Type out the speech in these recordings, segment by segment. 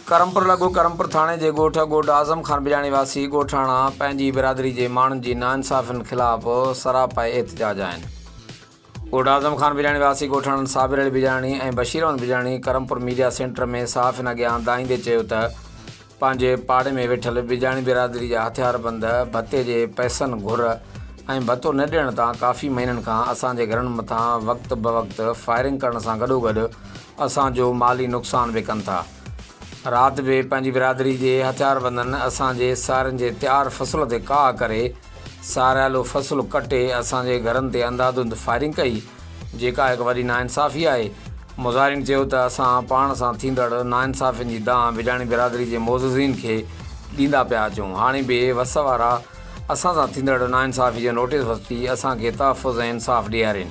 करमपुर लगो करमपुर थाने के गोठ गोड आज़म खान बिजाणी वासी गोठाणा पंहिंजी बिरादरी के माण्हुनि जी नाइंसाफ़ियुनि ख़िलाफ़ सरापाए एहतजाज आहिनि। गोड आज़म खान बिजाणी वासी गोठाणनि साबिर अली बिजाणी ऐं बशीर अहमद बिजाणी करमपुर मीडिया सेंटर में सहाफ़ियुनि अॻियां दाईंदे चयो त पंहिंजे पाड़े में वेठल बिजाणी बिरादरी जा हथियारबंद भत्ते जे पैसनि घुर ऐं भत्तो न ॾियण तां काफ़ी महीननि खां असांजे घरनि मथां वक़्त ब वक़्तु फायरिंग करण सां गॾोगॾु असांजो माली नुक़सानु बि कनि था। राति बि पंहिंजी बिरादरी जे हथियारबंदनि असांजे सारियुनि जे तयारु फ़सुल ते काह करे सारियालो फ़सुलु कटे असांजे घरनि ते अंधाधुंध फायरिंग कई, जेका हिकु वॾी नाइंसाफ़ी आहे। मुज़ाहिरीन चयो त असां पाण सां थींदड़ नाइंसाफ़ियुनि जी दांह बिजाणी बिरादरी जे मोज़िज़ीन खे ॾींदा पिया अचूं। हाणे बि वस वारा असां सां थींदड़ नाइंसाफ़ी जो नोटिस वरिती असांखे तहफ़ुज़ ऐं इंसाफ़ ॾियारीनि।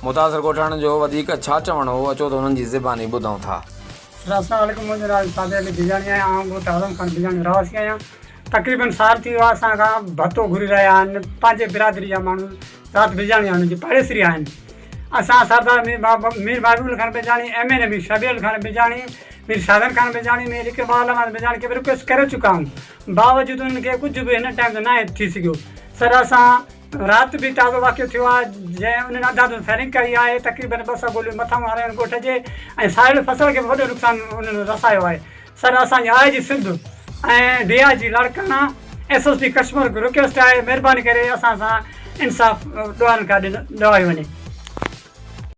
मुतासिर ॻोठाणनि जो वधीक छा चवणो हो, अचो त हुननि जी ज़बानी ॿुधूं था। अस्सलाम वालेकुम, मुंहिंजो नालो साबिर अली बिजाणी आहे। आउं गोठ आज़म खान बिजाणी रहवासी आहियां। तक़रीबन साल थी वियो आहे असां खां भत्तो घुरी रहिया आहिनि। पंहिंजे बिरादरी जा माण्हू ज़ात बिजाणी आहिनि, जी पाड़ेसरी आहिनि। असां सरदार मीर महबूब खान बिजाणी, MN मीर शबीर खान बिजाणी, मीर सादन खान बिजाणी, मीर इकबाल अहमद बिजाणी खे बि रिक्वेस्ट करे चुका आहियूं। बावजूदि उन्हनि खे कुझु बि हिन टाइम ते न थी सघियो। सर असां राति बि ताज़ो वाक़ियो थियो आहे जंहिं उन्हनि अंधाधुंध फायरिंग कई आहे। तक़रीबन 200 गोलियूं मथां मारियूं आहिनि ॻोठ जे, ऐं साहिल फसल खे बि वॾो नुक़सानु उन्हनि रसायो आहे। सर असांजी आई सिंध ऐं DIG लाड़काना SSP कश्मीर खे रिक्वेस्ट आहे, महिरबानी करे असां सां इंसाफ़ ॾियण खां ॾिवाई वञे।